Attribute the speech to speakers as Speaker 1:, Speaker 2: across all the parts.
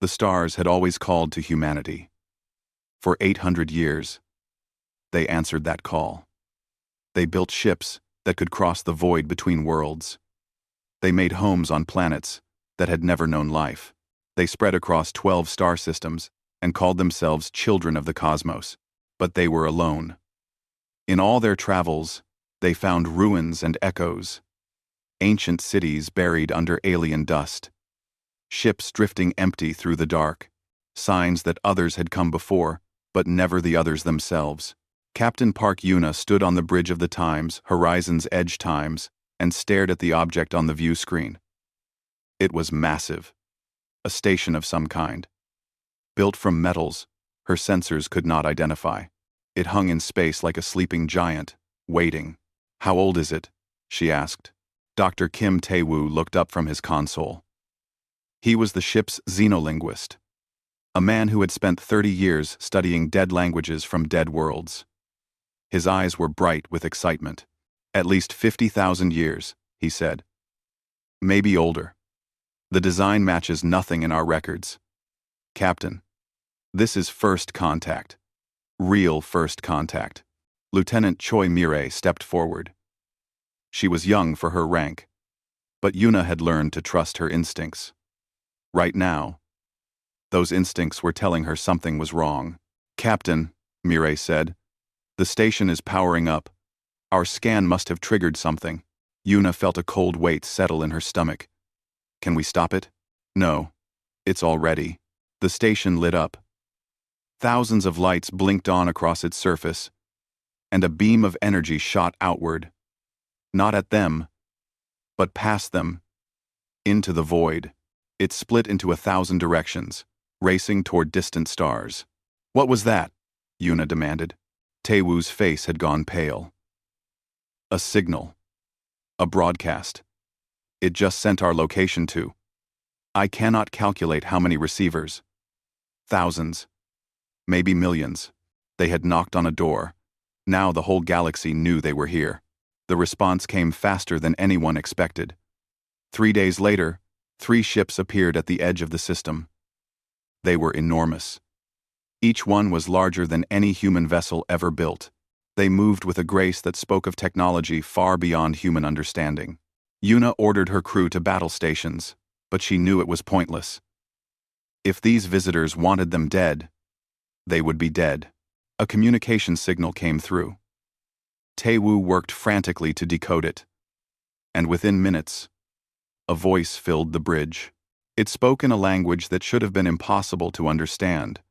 Speaker 1: The stars had always called to humanity. For 800 years, they answered that call. They built ships that could cross the void between worlds. They made homes on planets that had never known life. They spread across 12 star systems and called themselves children of the cosmos, but they were alone. In all their travels, they found ruins and echoes, ancient cities buried under alien dust, ships drifting empty through the dark, signs that others had come before, but never the others themselves. Captain Park Yuna stood on the bridge of the Times, Horizon's Edge Times, and stared at the object on the view screen. It was massive, a station of some kind. Built from metals, her sensors could not identify. It hung in space like a sleeping giant, waiting. "How old is it?" she asked. Dr. Kim Tae-woo looked up from his console. He was the ship's xenolinguist, a man who had spent 30 years studying dead languages from dead worlds. His eyes were bright with excitement. "At least 50,000 years, he said. "Maybe older. The design matches nothing in our records. Captain, this is first contact. Real first contact." Lieutenant Choi Mirei stepped forward. She was young for her rank, but Yuna had learned to trust her instincts. Right now, those instincts were telling her something was wrong. "Captain," Mirei said, "the station is powering up. Our scan must have triggered something." Yuna felt a cold weight settle in her stomach. "Can we stop it?" "No. It's all ready." The station lit up. Thousands of lights blinked on across its surface, and a beam of energy shot outward. Not at them, but past them, into the void. It split into 1,000 directions, racing toward distant stars. "What was that?" Yuna demanded. Tae-woo's face had gone pale. "A signal. A broadcast. It just sent our location to. I cannot calculate how many receivers. Thousands. Maybe millions." They had knocked on a door. Now the whole galaxy knew they were here. The response came faster than anyone expected. 3 days later, 3 ships appeared at the edge of the system. They were enormous. Each one was larger than any human vessel ever built. They moved with a grace that spoke of technology far beyond human understanding. Yuna ordered her crew to battle stations, but she knew it was pointless. If these visitors wanted them dead, they would be dead. A communication signal came through. Tae-woo worked frantically to decode it, and within minutes, a voice filled the bridge. It spoke in a language that should have been impossible to understand,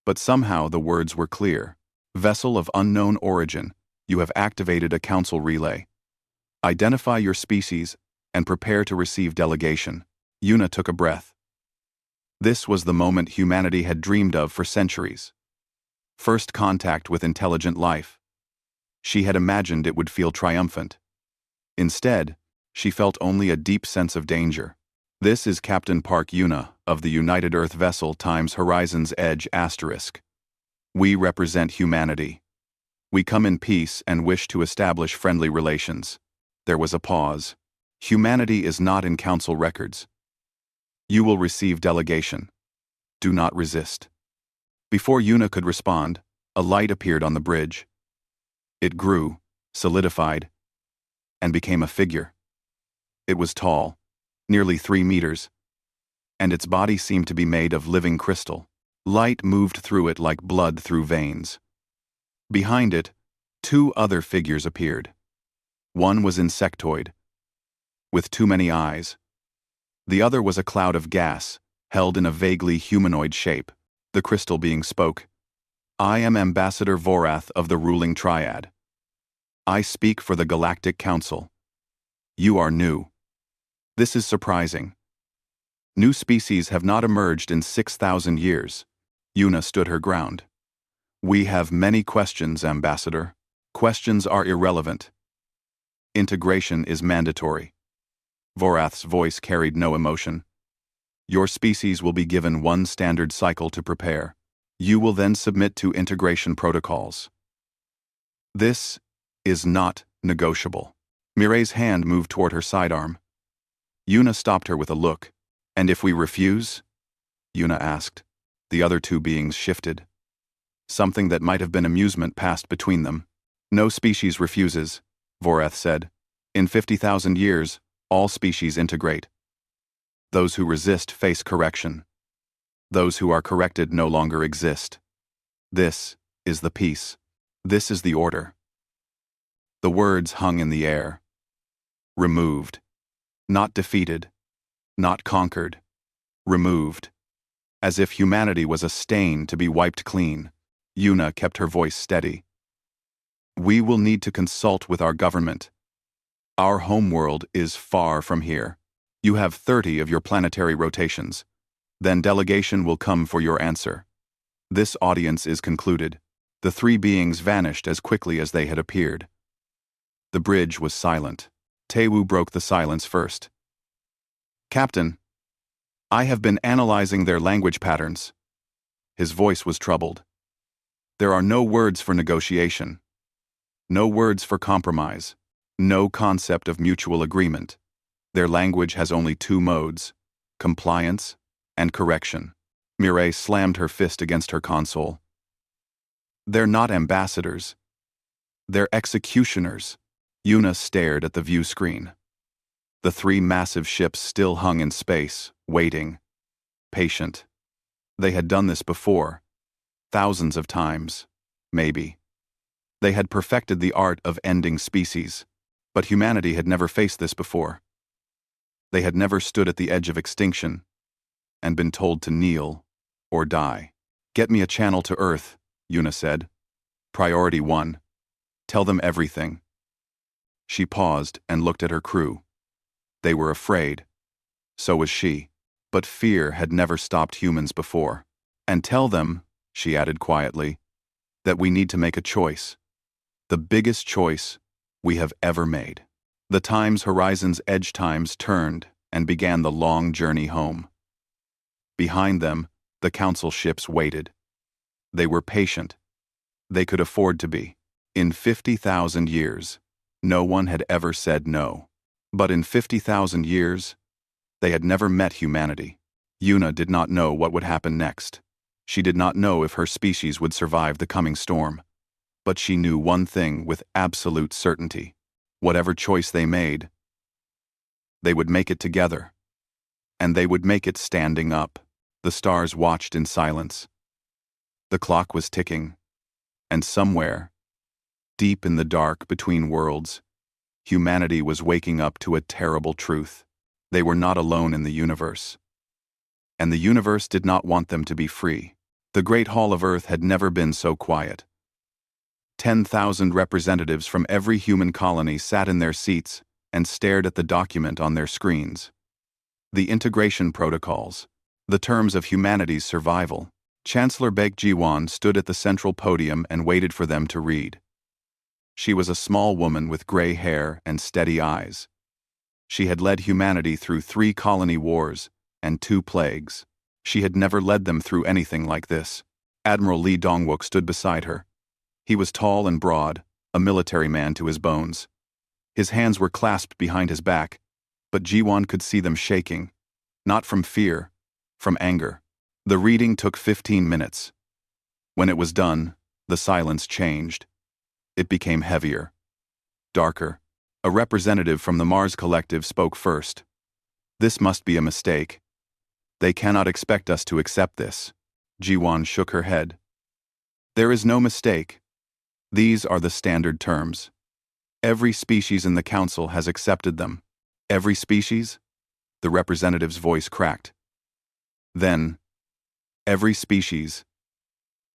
Speaker 1: but somehow the words were clear. "Vessel of unknown origin, you have activated a council relay. Identify your species and prepare to receive delegation." Yuna took a breath. This was the moment humanity had dreamed of for centuries. First contact with intelligent life. She had imagined it would feel triumphant. Instead, she felt only a deep sense of danger. "This is Captain Park Yuna of the United Earth Vessel times Horizon's Edge **. We represent humanity. We come in peace and wish to establish friendly relations." There was a pause. "Humanity is not in council records. You will receive delegation. Do not resist." Before Yuna could respond, a light appeared on the bridge. It grew, solidified, and became a figure. It was tall, nearly 3 meters, and its body seemed to be made of living crystal. Light moved through it like blood through veins. Behind it, 2 other figures appeared. One was insectoid, with too many eyes. The other was a cloud of gas, held in a vaguely humanoid shape. The crystal being spoke. "I am Ambassador Vorath of the ruling triad. I speak for the Galactic Council. You are new. This is surprising. New species have not emerged in 6,000 years. Yuna stood her ground. "We have many questions, Ambassador. Questions are irrelevant. Integration is mandatory." Vorath's voice carried no emotion. "Your species will be given 1 standard cycle to prepare. You will then submit to integration protocols. This is not negotiable." Mirei's hand moved toward her sidearm. Yuna stopped her with a look. "And if we refuse?" Yuna asked. The other two beings shifted. Something that might have been amusement passed between them. No species refuses, Voreth said. In 50,000 years, all species integrate. Those who resist face correction. Those who are corrected no longer exist. This is the peace. This is the order. The words hung in the air. Removed. Not defeated. Not conquered. Removed. As if humanity was a stain to be wiped clean, Yuna kept her voice steady. We will need to consult with our government. Our homeworld is far from here. You have 30 of your planetary rotations. Then delegation will come for your answer. This audience is concluded. The three beings vanished as quickly as they had appeared. The bridge was silent. Tewu broke the silence first. Captain, I have been analyzing their language patterns. His voice was troubled. There are no words for negotiation. No words for compromise. No concept of mutual agreement. Their language has only two modes: compliance and correction. Mireille slammed her fist against her console. They're not ambassadors. They're executioners. Yuna stared at the view screen. The three massive ships still hung in space, waiting. Patient. They had done this before. Thousands of times. Maybe. They had perfected the art of ending species, but humanity had never faced this before. They had never stood at the edge of extinction and been told to kneel or die. Get me a channel to Earth, Yuna said. Priority 1. Tell them everything. She paused and looked at her crew. They were afraid. So was she. But fear had never stopped humans before. And tell them, she added quietly, that we need to make a choice. The biggest choice we have ever made. The time's horizon's edge times turned and began the long journey home. Behind them, the council ships waited. They were patient. They could afford to be. In 50,000 years, no one had ever said no. But in 50,000 years, they had never met humanity. Yuna did not know what would happen next. She did not know if her species would survive the coming storm. But she knew one thing with absolute certainty. Whatever choice they made, they would make it together. And they would make it standing up. The stars watched in silence. The clock was ticking. And somewhere, deep in the dark between worlds, humanity was waking up to a terrible truth. They were not alone in the universe. And the universe did not want them to be free. The Great Hall of Earth had never been so quiet. 10,000 representatives from every human colony sat in their seats and stared at the document on their screens. The integration protocols, the terms of humanity's survival. Chancellor Baek Ji-won stood at the central podium and waited for them to read. She was a small woman with gray hair and steady eyes. She had led humanity through 3 colony wars and 2 plagues. She had never led them through anything like this. Admiral Lee Dongwook stood beside her. He was tall and broad, a military man to his bones. His hands were clasped behind his back, but Ji-won could see them shaking. Not from fear, from anger. The reading took 15 minutes. When it was done, the silence changed. It became heavier, darker. A representative from the Mars Collective spoke first. This must be a mistake. They cannot expect us to accept this. Ji-won shook her head. There is no mistake. These are the standard terms. Every species in the council has accepted them. Every species? The representative's voice cracked. Then, every species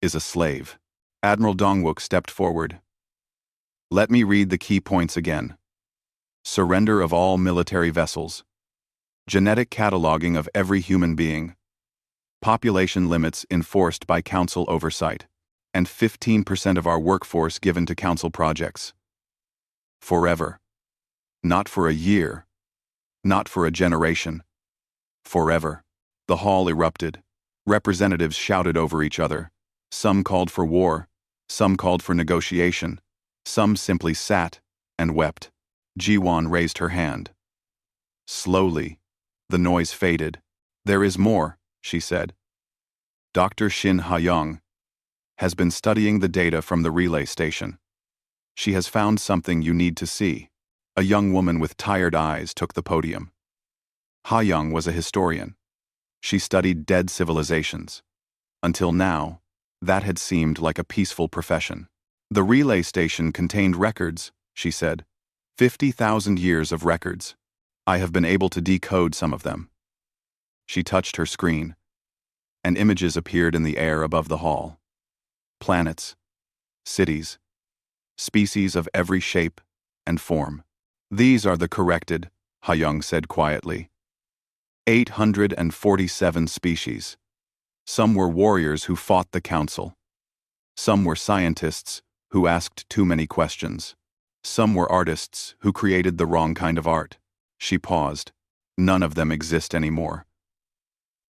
Speaker 1: is a slave. Admiral Dongwook stepped forward. Let me read the key points again. Surrender of all military vessels. Genetic cataloging of every human being. Population limits enforced by council oversight. And 15% of our workforce given to council projects. Forever. Not for a year. Not for a generation. Forever. The hall erupted. Representatives shouted over each other. Some called for war. Some called for negotiation. Some simply sat and wept. Ji-won raised her hand. Slowly, the noise faded. There is more, she said. Dr. Shin Ha-young has been studying the data from the relay station. She has found something you need to see. A young woman with tired eyes took the podium. Ha-young was a historian. She studied dead civilizations. Until now, that had seemed like a peaceful profession. The relay station contained records, she said. 50,000 years of records. I have been able to decode some of them. She touched her screen, and images appeared in the air above the hall. Planets, cities, species of every shape and form. These are the corrected, Ha-young said quietly. 847 species. Some were warriors who fought the council. Some were scientists who asked too many questions. Some were artists who created the wrong kind of art. She paused. None of them exist anymore.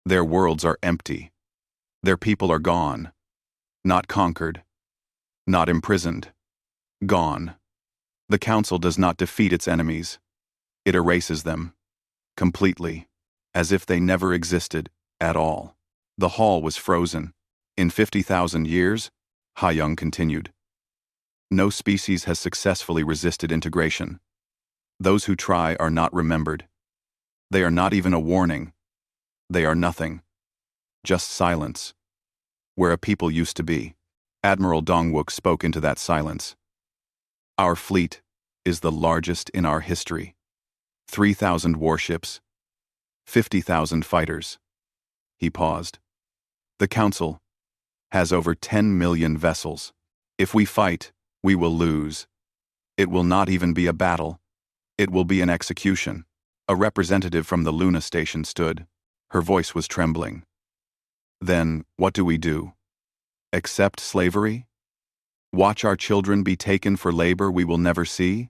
Speaker 1: Their worlds are empty. Their people are gone. Not conquered. Not imprisoned. Gone. The council does not defeat its enemies. It erases them. Completely. As if they never existed at all. The hall was frozen. In 50,000 years, Ha-young continued. No species has successfully resisted integration. Those who try are not remembered. They are not even a warning. They are nothing. Just silence. Where a people used to be. Admiral Dongwook spoke into that silence. Our fleet is the largest in our history. 3,000 warships. 50,000 fighters. He paused. The Council has over 10 million vessels. If we fight, we will lose. It will not even be a battle. It will be an execution. A representative from the Luna station stood. Her voice was trembling. Then, what do we do? Accept slavery? Watch our children be taken for labor we will never see?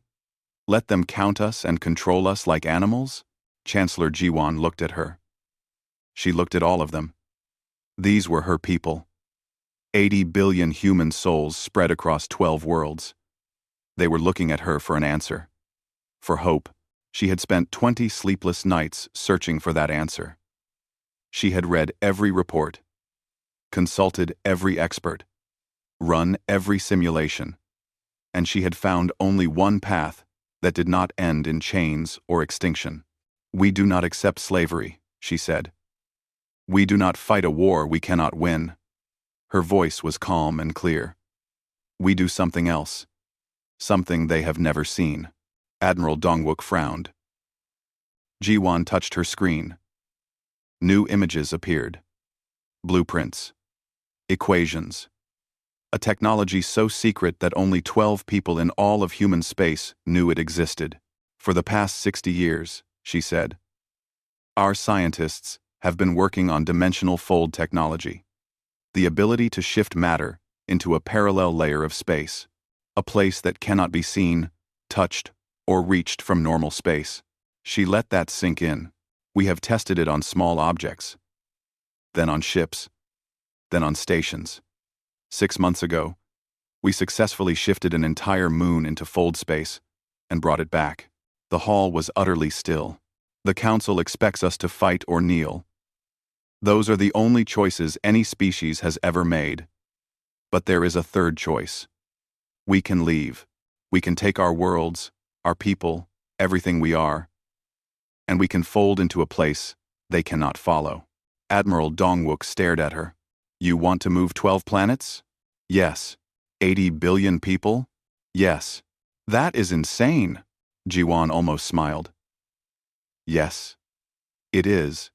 Speaker 1: Let them count us and control us like animals? Chancellor Jiwan looked at her. She looked at all of them. These were her people. 80 billion human souls spread across 12 worlds. They were looking at her for an answer. For hope, she had spent 20 sleepless nights searching for that answer. She had read every report, consulted every expert, run every simulation, and she had found only one path that did not end in chains or extinction. We do not accept slavery, she said. We do not fight a war we cannot win. Her voice was calm and clear. We do something else. Something they have never seen. Admiral Dongwook frowned. Jiwan touched her screen. New images appeared. Blueprints. Equations. A technology so secret that only 12 people in all of human space knew it existed. For the past 60 years, she said. Our scientists have been working on dimensional fold technology. The ability to shift matter into a parallel layer of space. A place that cannot be seen, touched, or reached from normal space. She let that sink in. We have tested it on small objects. Then on ships. Then on stations. 6 months ago, we successfully shifted an entire moon into fold space and brought it back. The hall was utterly still. The council expects us to fight or kneel. Those are the only choices any species has ever made. But there is a third choice. We can leave. We can take our worlds, our people, everything we are, and we can fold into a place they cannot follow. Admiral Dongwook stared at her. You want to move 12 planets? Yes. 80 billion people? Yes. That is insane. Jiwan almost smiled. Yes. It is.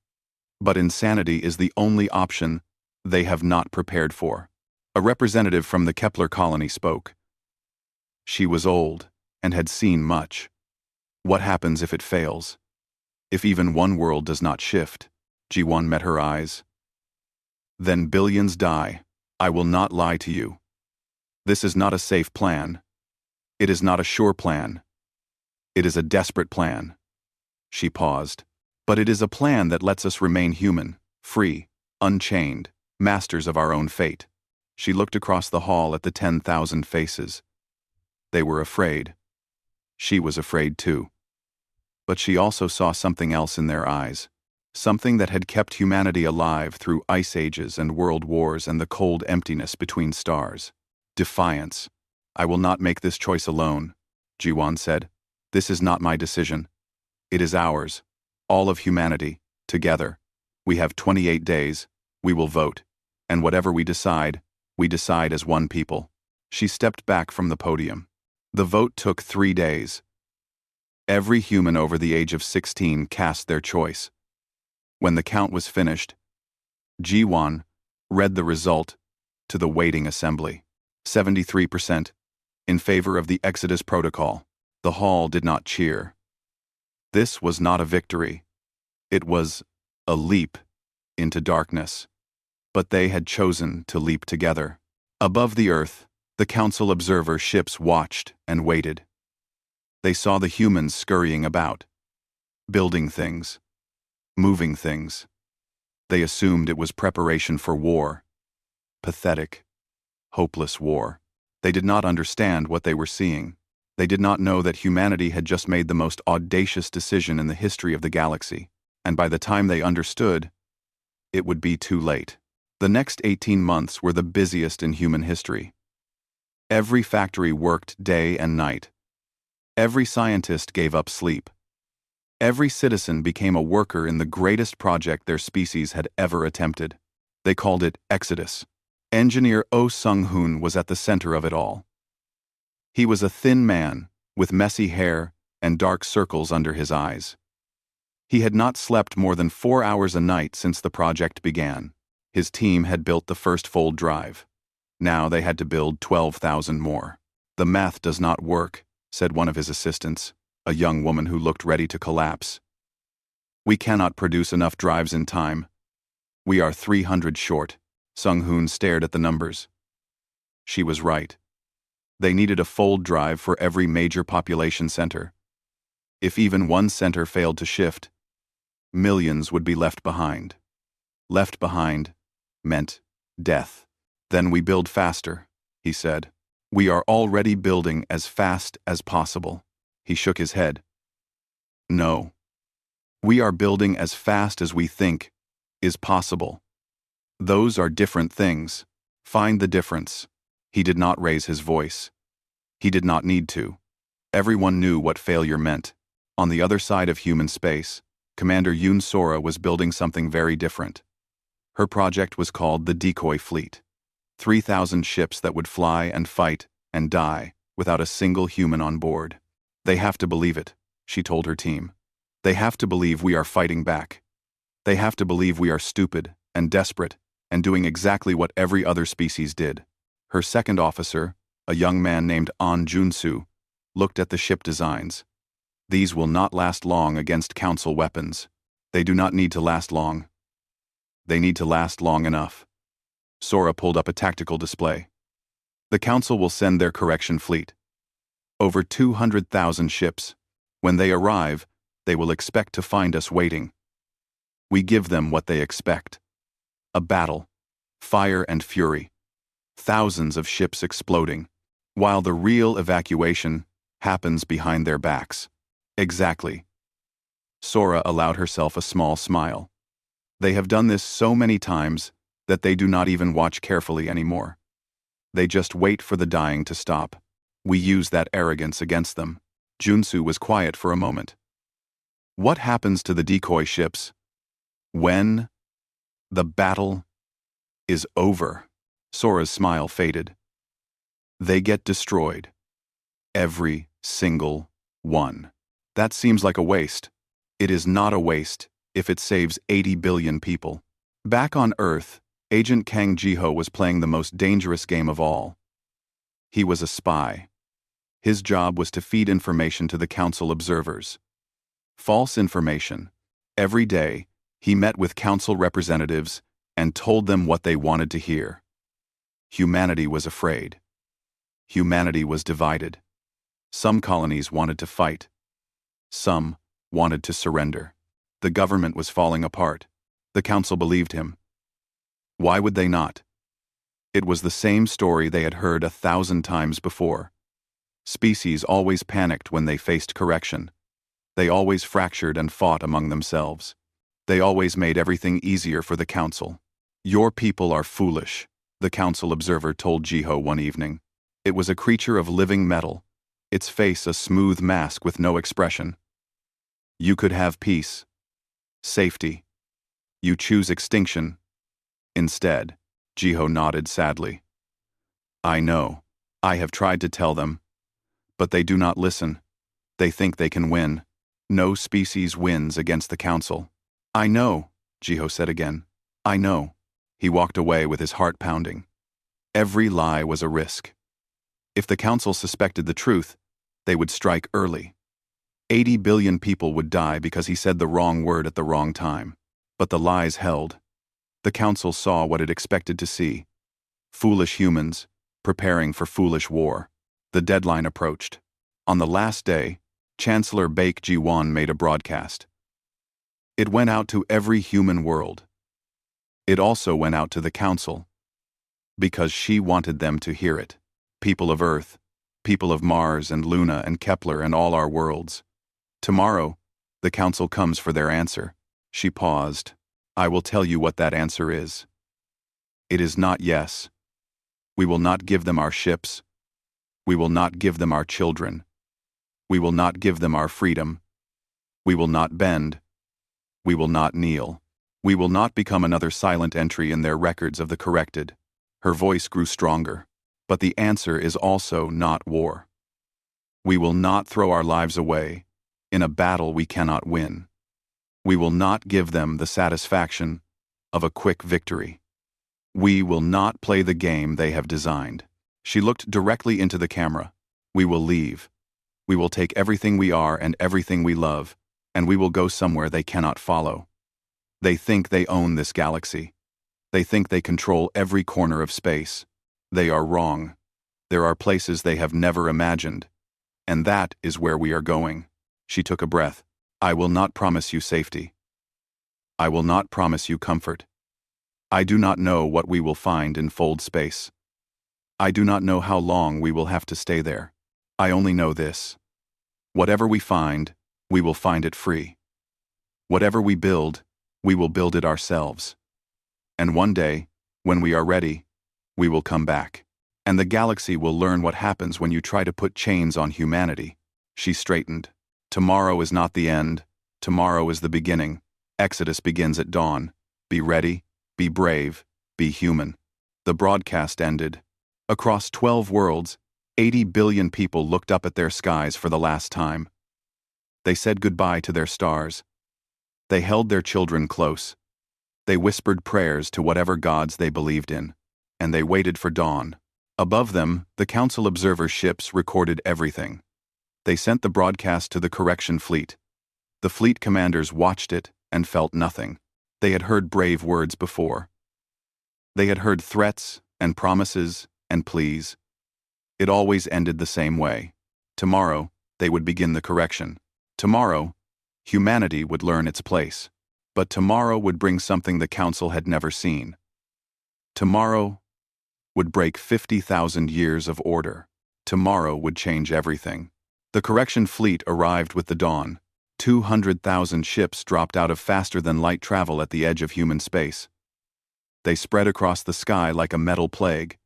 Speaker 1: But insanity is the only option they have not prepared for. A representative from the Kepler colony spoke. She was old and had seen much. What happens if it fails? If even one world does not shift? Jiwan met her eyes. Then billions die. I will not lie to you. This is not a safe plan. It is not a sure plan. It is a desperate plan. She paused. But it is a plan that lets us remain human, free, unchained, masters of our own fate. She looked across the hall at the 10,000 faces. They were afraid. She was afraid too. But she also saw something else in their eyes. something that had kept humanity alive through ice ages and world wars and the cold emptiness between stars. Defiance. I will not make this choice alone, Jiwan said. This is not my decision. It is ours. All of humanity, together. We have 28 days. We will vote. And whatever we decide as one people. She stepped back from the podium. The vote took 3 days. Every human over the age of 16 cast their choice. When the count was finished, Jiwan read the result to the waiting assembly. 73% in favor of the Exodus Protocol. The hall did not cheer. This was not a victory. It was a leap into darkness. But they had chosen to leap together. Above the earth, the council observer ships watched and waited. They saw the humans scurrying about, building things, moving things. They assumed it was preparation for war. Pathetic, hopeless war. They did not understand what they were seeing. They did not know that humanity had just made the most audacious decision in the history of the galaxy, and by the time they understood, it would be too late. The next 18 months were the busiest in human history. Every factory worked day and night. Every scientist gave up sleep. Every citizen became a worker in the greatest project their species had ever attempted. They called it Exodus. Engineer Oh Sung-hoon was at the center of it all. He was a thin man, with messy hair and dark circles under his eyes. He had not slept more than 4 hours a night since the project began. His team had built the first fold drive. Now they had to build 12,000 more. The math does not work, said one of his assistants, a young woman who looked ready to collapse. We cannot produce enough drives in time. We are 300 short. Sung-hoon stared at the numbers. She was right. They needed a fold drive for every major population center. If even one center failed to shift, millions would be left behind. Left behind meant death. Then we build faster, he said. We are already building as fast as possible. He shook his head. No. We are building as fast as we think is possible. Those are different things. Find the difference. He did not raise his voice. He did not need to. Everyone knew what failure meant. On the other side of human space, Commander Yoon Sora was building something very different. Her project was called the Decoy Fleet. 3,000 ships that would fly and fight and die without a single human on board. They have to believe it, she told her team. They have to believe we are fighting back. They have to believe we are stupid and desperate and doing exactly what every other species did. Her second officer, a young man named An Junsu, looked at the ship designs. These will not last long against Council weapons. They do not need to last long. They need to last long enough. Sora pulled up a tactical display. The Council will send their correction fleet. Over 200,000 ships. When they arrive, they will expect to find us waiting. We give them what they expect. A battle, fire and fury, thousands of ships exploding, while the real evacuation happens behind their backs. Exactly. Sora allowed herself a small smile. They have done this so many times that they do not even watch carefully anymore. They just wait for the dying to stop. We use that arrogance against them. Junsu was quiet for a moment. What happens to the decoy ships when the battle is over? Sora's smile faded. They get destroyed. Every single one. That seems like a waste. It is not a waste if it saves 80 billion people. Back on Earth, Agent Kang Jiho was playing the most dangerous game of all. He was a spy. His job was to feed information to the Council observers. False information. Every day, he met with Council representatives and told them what they wanted to hear. Humanity was afraid. Humanity was divided. Some colonies wanted to fight. Some wanted to surrender. The government was falling apart. The Council believed him. Why would they not? It was the same story they had heard 1,000 times before. Species always panicked when they faced correction. They always fractured and fought among themselves. They always made everything easier for the council. Your people are foolish, the council observer told Jiho one evening. It was a creature of living metal, its face a smooth mask with no expression. You could have peace, safety. You choose extinction. Instead, Jiho nodded sadly. I know. I have tried to tell them. But they do not listen. They think they can win. No species wins against the council. I know, Jiho said again. I know. He walked away with his heart pounding. Every lie was a risk. If the council suspected the truth, they would strike early. 80 billion people would die because he said the wrong word at the wrong time. But the lies held. The council saw what it expected to see. Foolish humans, preparing for foolish war. The deadline approached. On the last day, Chancellor Baek Ji-won made a broadcast. It went out to every human world. It also went out to the council. Because she wanted them to hear it. People of Earth, people of Mars and Luna and Kepler and all our worlds. Tomorrow, the council comes for their answer. She paused. I will tell you what that answer is. It is not yes. We will not give them our ships. We will not give them our children. We will not give them our freedom. We will not bend. We will not kneel. We will not become another silent entry in their records of the corrected. Her voice grew stronger. But the answer is also not war. We will not throw our lives away in a battle we cannot win. We will not give them the satisfaction of a quick victory. We will not play the game they have designed. She looked directly into the camera. We will leave. We will take everything we are and everything we love, and we will go somewhere they cannot follow. They think they own this galaxy. They think they control every corner of space. They are wrong. There are places they have never imagined. And that is where we are going. She took a breath. I will not promise you safety. I will not promise you comfort. I do not know what we will find in fold space. I do not know how long we will have to stay there. I only know this. Whatever we find, we will find it free. Whatever we build, we will build it ourselves. And one day, when we are ready, we will come back. And the galaxy will learn what happens when you try to put chains on humanity. She straightened. Tomorrow is not the end. Tomorrow is the beginning. Exodus begins at dawn. Be ready, be brave, be human. The broadcast ended. Across 12 worlds, 80 billion people looked up at their skies for the last time. They said goodbye to their stars. They held their children close. They whispered prayers to whatever gods they believed in. And they waited for dawn. Above them, the council observer ships recorded everything. They sent the broadcast to the correction fleet. The fleet commanders watched it and felt nothing. They had heard brave words before. They had heard threats and promises and pleas. It always ended the same way. Tomorrow, they would begin the correction. Tomorrow, humanity would learn its place. But tomorrow would bring something the council had never seen. Tomorrow would break 50,000 years of order. Tomorrow would change everything. The correction fleet arrived with the dawn. 200,000 ships dropped out of faster-than-light travel at the edge of human space. They spread across the sky like a metal plague.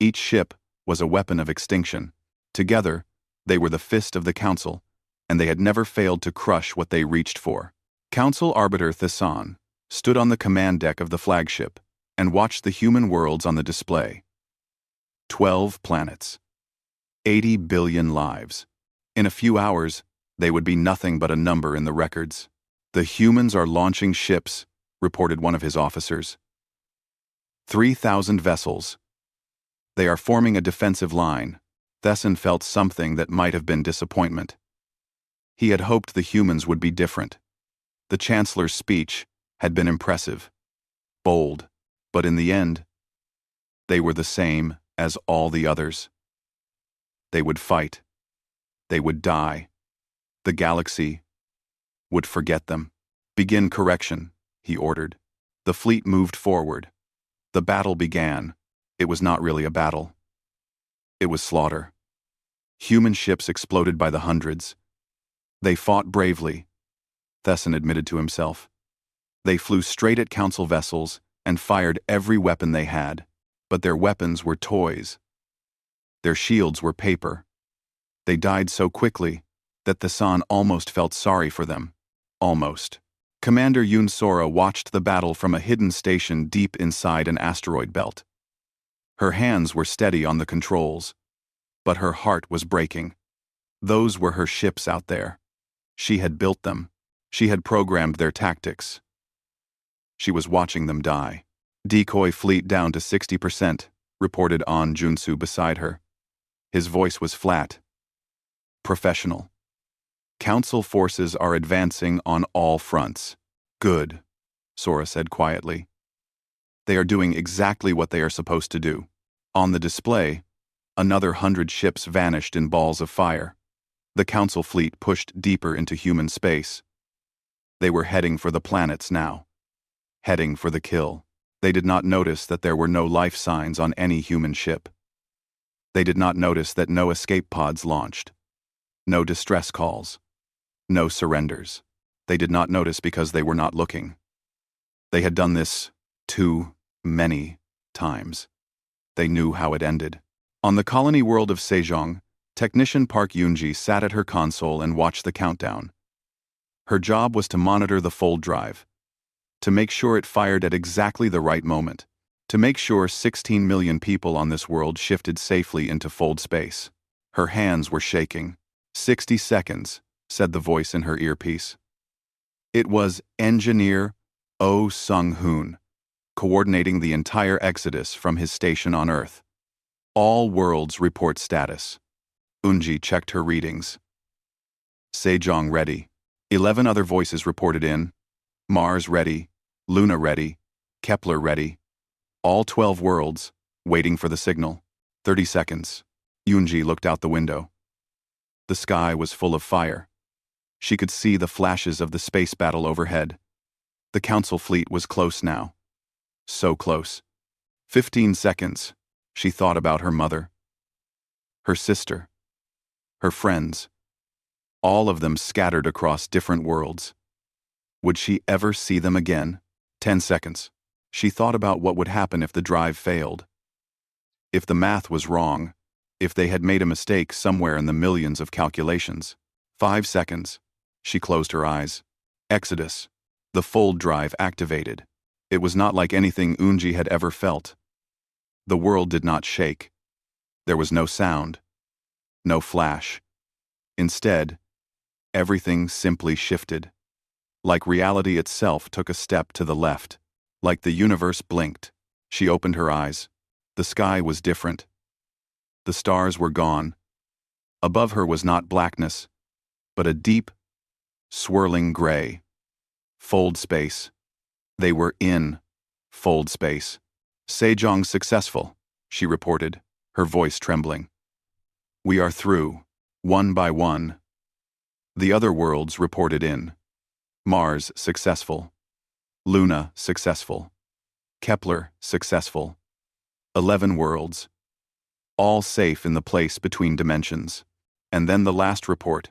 Speaker 1: Each ship was a weapon of extinction. Together, they were the fist of the council, and they had never failed to crush what they reached for. Council Arbiter Thesson stood on the command deck of the flagship and watched the human worlds on the display. 12 planets. 80 billion lives. In a few hours, they would be nothing but a number in the records. The humans are launching ships, reported one of his officers. 3,000 vessels. They are forming a defensive line. Thesson felt something that might have been disappointment. He had hoped the humans would be different. The Chancellor's speech had been impressive, bold, but in the end, they were the same as all the others. They would fight. They would die. The galaxy would forget them. Begin correction, he ordered. The fleet moved forward. The battle began. It was not really a battle. It was slaughter. Human ships exploded by the hundreds. They fought bravely, Thesson admitted to himself. They flew straight at Council vessels and fired every weapon they had, but their weapons were toys. Their shields were paper. They died so quickly that the San almost felt sorry for them. Almost. Commander Yun Sora watched the battle from a hidden station deep inside an asteroid belt. Her hands were steady on the controls, but her heart was breaking. Those were her ships out there. She had built them. She had programmed their tactics. She was watching them die. Decoy fleet down to 60%, reported An Junsu beside her. His voice was flat. Professional. Council forces are advancing on all fronts. Good, Sora said quietly. They are doing exactly what they are supposed to do. On the display, another 100 ships vanished in balls of fire. The Council fleet pushed deeper into human space. They were heading for the planets now. Heading for the kill. They did not notice that there were no life signs on any human ship. They did not notice that no escape pods launched. No distress calls. No surrenders. They did not notice because they were not looking. They had done this too many times. They knew how it ended. On the colony world of Sejong, technician Park Yoonji sat at her console and watched the countdown. Her job was to monitor the fold drive, to make sure it fired at exactly the right moment, to make sure 16 million people on this world shifted safely into fold space. Her hands were shaking. 60 seconds, said the voice in her earpiece. It was Engineer Oh Sung-hoon, coordinating the entire exodus from his station on Earth. All worlds report status. Unji checked her readings. Sejong ready. 11 other voices reported in. Mars ready. Luna ready. Kepler ready. All 12 worlds, waiting for the signal. 30 seconds. Yoonji looked out the window. The sky was full of fire. She could see the flashes of the space battle overhead. The Council fleet was close now. So close. 15 seconds. She thought about her mother, her sister, her friends, all of them scattered across different worlds. Would she ever see them again? 10 seconds. She thought about what would happen if the drive failed. If the math was wrong, if they had made a mistake somewhere in the millions of calculations. 5 seconds. She closed her eyes. Exodus. The fold drive activated. It was not like anything Unji had ever felt. The world did not shake. There was no sound. No flash. Instead, everything simply shifted. Like reality itself took a step to the left. Like the universe blinked. She opened her eyes. The sky was different. The stars were gone. Above her was not blackness, but a deep, swirling gray. Fold space. They were in fold space. Sejong successful, she reported, her voice trembling. We are through, one by one. The other worlds reported in. Mars successful. Luna successful. Kepler successful. 11 worlds. All safe in the place between dimensions. And then the last report.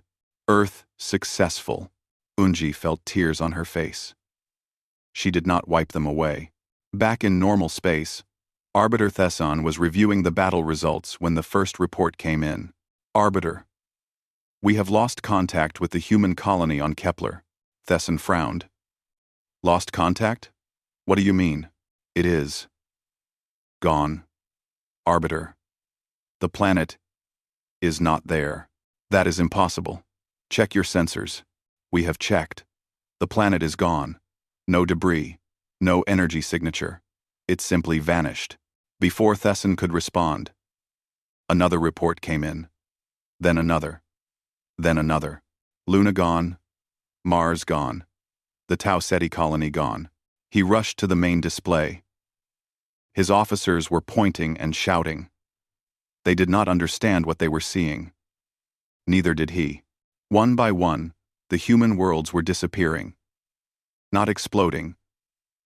Speaker 1: Earth successful. Unji felt tears on her face. She did not wipe them away. Back in normal space, Arbiter Thesson was reviewing the battle results when the first report came in. Arbiter. We have lost contact with the human colony on Kepler. Thesson frowned. Lost contact? What do you mean? It is gone. Arbiter. The planet is not there. That is impossible. Check your sensors. We have checked. The planet is gone. No debris. No energy signature. It simply vanished. Before Thesson could respond, another report came in. Then another. Then another. Luna gone. Mars gone. The Tau Ceti colony gone. He rushed to the main display. His officers were pointing and shouting. They did not understand what they were seeing. Neither did he. One by one, the human worlds were disappearing. Not exploding.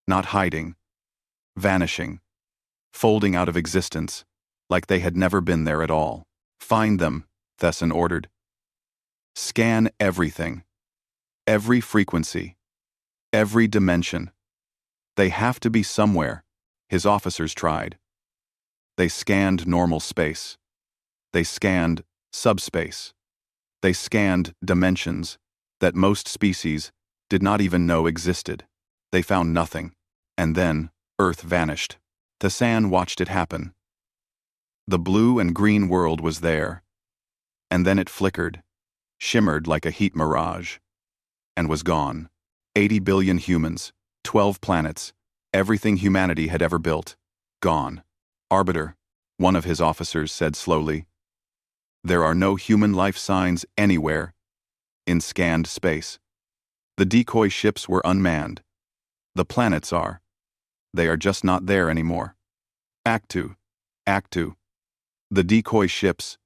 Speaker 1: Not hiding. Vanishing. Folding out of existence, like they had never been there at all. Find them, Thesson ordered. Scan everything. Every frequency. Every dimension. They have to be somewhere. His officers tried. They scanned normal space. They scanned subspace. They scanned dimensions that most species did not even know existed. They found nothing. And then, Earth vanished. Tassan watched it happen. The blue and green world was there. And then it flickered, shimmered like a heat mirage, and was gone. 80 billion humans, 12 planets, everything humanity had ever built, gone. Arbiter, one of his officers said slowly, there are no human life signs anywhere in scanned space. The decoy ships were unmanned. The planets are. They are just not there anymore. Act 2. Act 2. The decoy ships.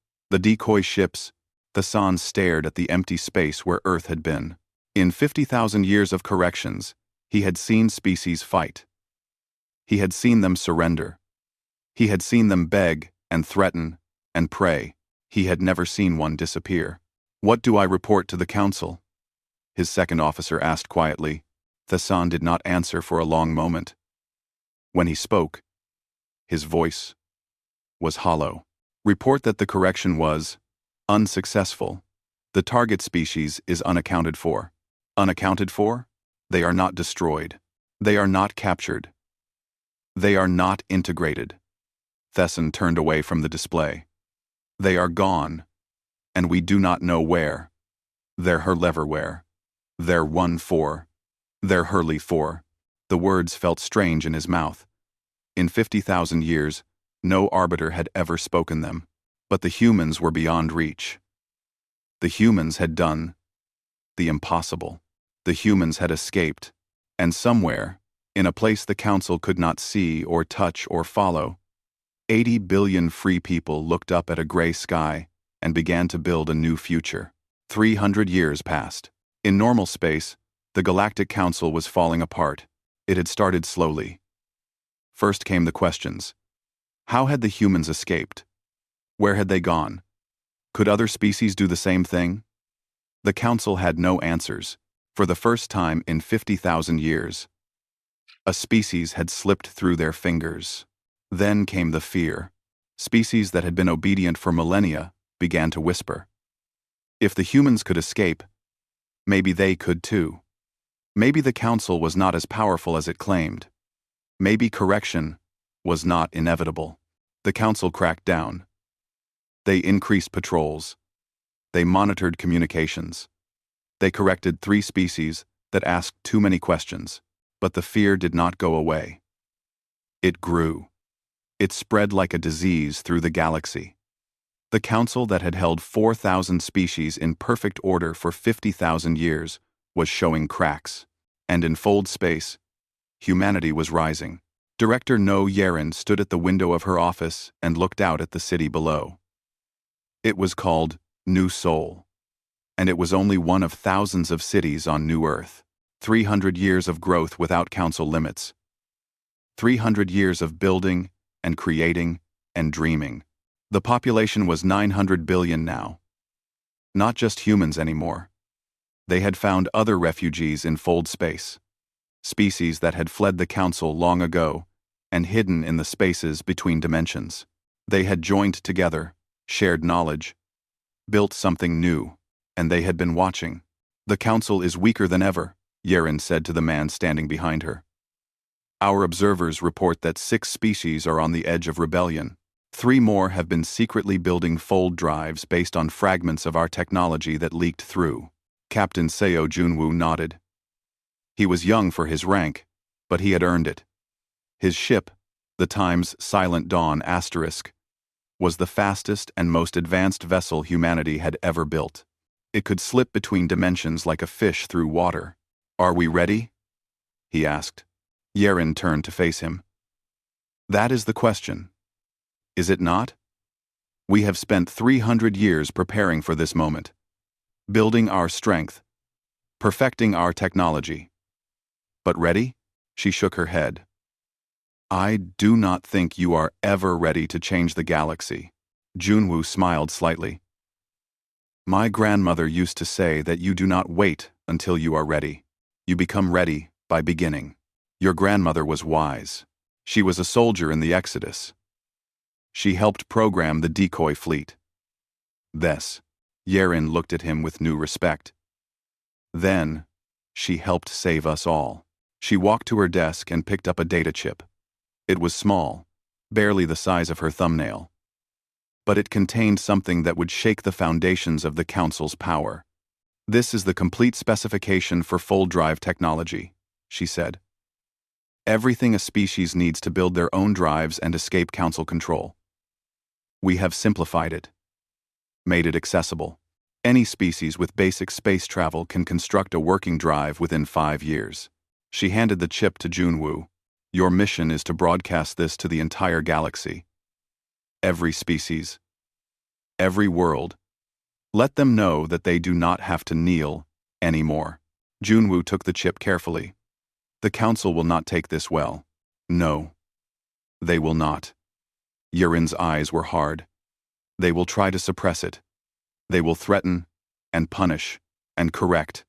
Speaker 1: Tassan stared at the empty space where Earth had been. In 50,000 years of corrections, he had seen species fight. He had seen them surrender. He had seen them beg and threaten and pray. He had never seen one disappear. What do I report to the council? His second officer asked quietly. Tassan did not answer for a long moment. When he spoke, his voice was hollow. Report that the correction was unsuccessful. The target species is unaccounted for. Unaccounted for? They are not destroyed. They are not captured. They are not integrated. Tassan turned away from the display. They are gone, and we do not know where. They're herleverwhere. They're one for. They're hurly for. The words felt strange in his mouth. In 50,000 years, no arbiter had ever spoken them, but the humans were beyond reach. The humans had done the impossible. The humans had escaped, and somewhere, in a place the council could not see or touch or follow, 80 billion free people looked up at a gray sky and began to build a new future. 300 years passed. In normal space, the Galactic Council was falling apart. It had started slowly. First came the questions. How had the humans escaped? Where had they gone? Could other species do the same thing? The Council had no answers. For the first time in 50,000 years, a species had slipped through their fingers. Then came the fear. Species that had been obedient for millennia began to whisper. If the humans could escape, maybe they could too. Maybe the Council was not as powerful as it claimed. Maybe correction was not inevitable. The Council cracked down. They increased patrols. They monitored communications. They corrected 3 species that asked too many questions, but the fear did not go away. It grew. It spread like a disease through the galaxy. The council that had held 4,000 species in perfect order for 50,000 years was showing cracks, and in fold space, humanity was rising. Director No Yeren stood at the window of her office and looked out at the city below. It was called New Sol, and it was only one of thousands of cities on New Earth. 300 years of growth without council limits. 300 years of building and creating and dreaming. The population was 900 billion now. Not just humans anymore. They had found other refugees in fold space. Species that had fled the council long ago and hidden in the spaces between dimensions. They had joined together, shared knowledge, built something new, and they had been watching. The council is weaker than ever, Yeren said to the man standing behind her. Our observers report that 6 species are on the edge of rebellion. 3 more have been secretly building fold drives based on fragments of our technology that leaked through. Captain Seo Junwoo nodded. He was young for his rank, but he had earned it. His ship, the Times Silent Dawn *, was the fastest and most advanced vessel humanity had ever built. It could slip between dimensions like a fish through water. Are we ready? He asked. Yeren turned to face him. That is the question. Is it not? We have spent 300 years preparing for this moment, building our strength, perfecting our technology. But ready? She shook her head. I do not think you are ever ready to change the galaxy. Junwoo smiled slightly. My grandmother used to say that you do not wait until you are ready. You become ready by beginning. Your grandmother was wise. She was a soldier in the Exodus. She helped program the decoy fleet. Thus, Yeren looked at him with new respect. Then, she helped save us all. She walked to her desk and picked up a data chip. It was small, barely the size of her thumbnail. But it contained something that would shake the foundations of the Council's power. This is the complete specification for fold drive technology, she said. Everything a species needs to build their own drives and escape Council control. We have simplified it. Made it accessible. Any species with basic space travel can construct a working drive within 5 years. She handed the chip to Junwoo. Your mission is to broadcast this to the entire galaxy. Every species. Every world. Let them know that they do not have to kneel anymore. Junwoo took the chip carefully. The Council will not take this well. No. They will not. Yeren's eyes were hard. They will try to suppress it. They will threaten, and punish, and correct.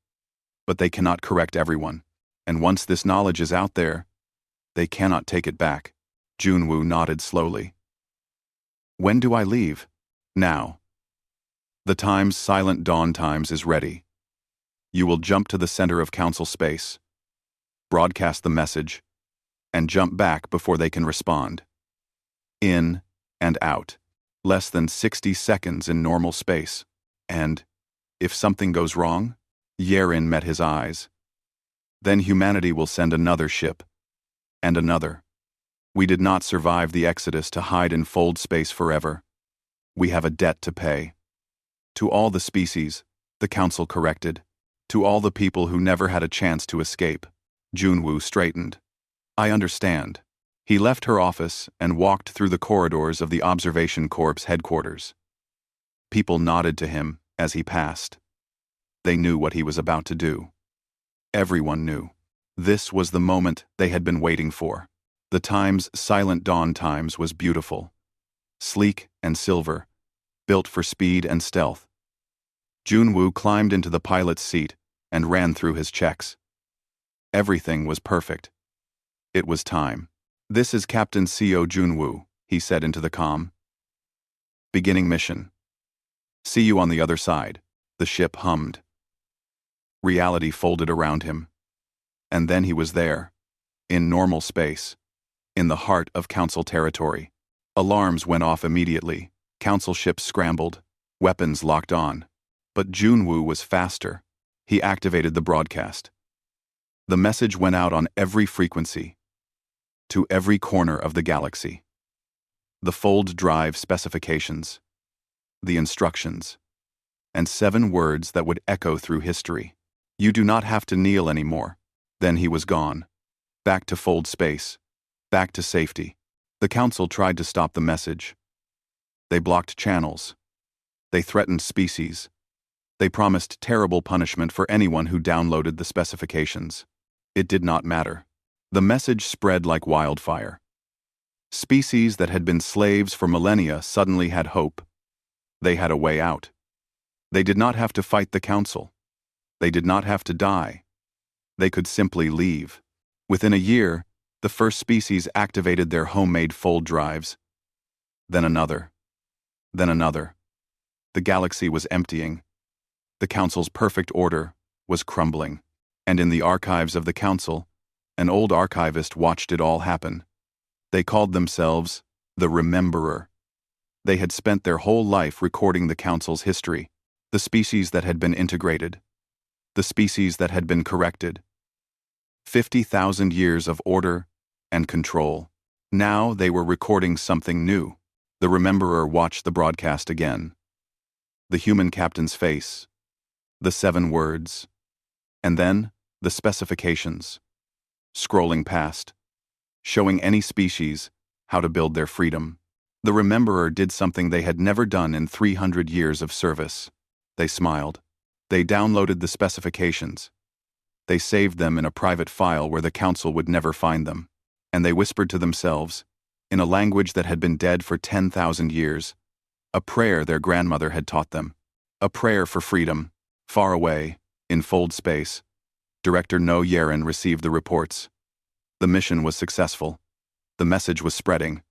Speaker 1: But they cannot correct everyone. And once this knowledge is out there, they cannot take it back. Junwoo nodded slowly. When do I leave? Now. The times Silent Dawn Times is ready. You will jump to the center of Council space, broadcast the message, and jump back before they can respond. In and out. Less than 60 seconds in normal space. And, if something goes wrong, Yeren met his eyes. Then humanity will send another ship. And another. We did not survive the Exodus to hide in fold space forever. We have a debt to pay. To all the species, the Council corrected. To all the people who never had a chance to escape. Junwoo straightened. I understand. He left her office and walked through the corridors of the Observation Corps headquarters. People nodded to him as he passed. They knew what he was about to do. Everyone knew. This was the moment they had been waiting for. The Times Silent Dawn Times was beautiful. Sleek and silver, built for speed and stealth. Junwoo climbed into the pilot's seat and ran through his checks. Everything was perfect. It was time. This is Captain Co. Junwoo, he said into the comm. Beginning mission. See you on the other side, the ship hummed. Reality folded around him. And then he was there, in normal space, in the heart of Council territory. Alarms went off immediately, Council ships scrambled, weapons locked on. But Junwoo was faster. He activated the broadcast. The message went out on every frequency, to every corner of the galaxy. The fold drive specifications, the instructions, and 7 words that would echo through history. You do not have to kneel anymore. Then he was gone. Back to fold space. Back to safety. The Council tried to stop the message. They blocked channels. They threatened species. They promised terrible punishment for anyone who downloaded the specifications. It did not matter. The message spread like wildfire. Species that had been slaves for millennia suddenly had hope. They had a way out. They did not have to fight the Council. They did not have to die. They could simply leave. Within a year, the first species activated their homemade fold drives. Then another. Then another. The galaxy was emptying. The Council's perfect order was crumbling. And in the archives of the Council, an old archivist watched it all happen. They called themselves the Rememberer. They had spent their whole life recording the Council's history, the species that had been integrated, the species that had been corrected. 50,000 years of order and control. Now they were recording something new. The Rememberer watched the broadcast again. The human captain's face. The 7 words. And then, the specifications. Scrolling past. Showing any species how to build their freedom. The Rememberer did something they had never done in 300 years of service. They smiled. They downloaded the specifications. They saved them in a private file where the Council would never find them. And they whispered to themselves, in a language that had been dead for 10,000 years, a prayer their grandmother had taught them. A prayer for freedom. Far away, in fold space, Director No Yeren received the reports. The mission was successful. The message was spreading.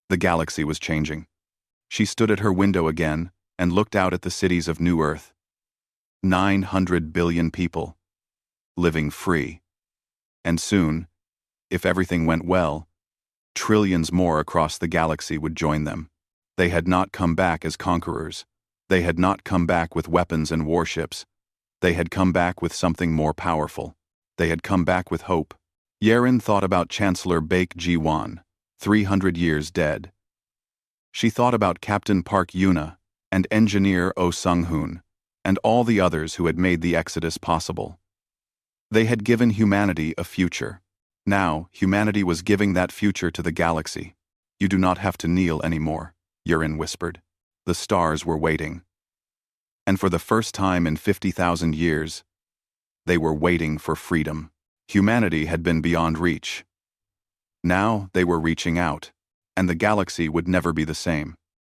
Speaker 1: The galaxy was changing. She stood at her window again and looked out at the cities of New Earth. 900 billion people, living free. And soon, if everything went well, trillions more across the galaxy would join them. They had not come back as conquerors. They had not come back with weapons and warships. They had come back with something more powerful. They had come back with hope. Yaren thought about Chancellor Baek Ji-won, 300 years dead. She thought about Captain Park Yuna and Engineer Oh Sung-hoon, and all the others who had made the exodus possible. They had given humanity a future. Now, humanity was giving that future to the galaxy. You do not have to kneel anymore, Yaren whispered. The stars were waiting. And for the first time in 50,000 years, they were waiting for freedom. Humanity had been beyond reach. Now they were reaching out, and the galaxy would never be the same.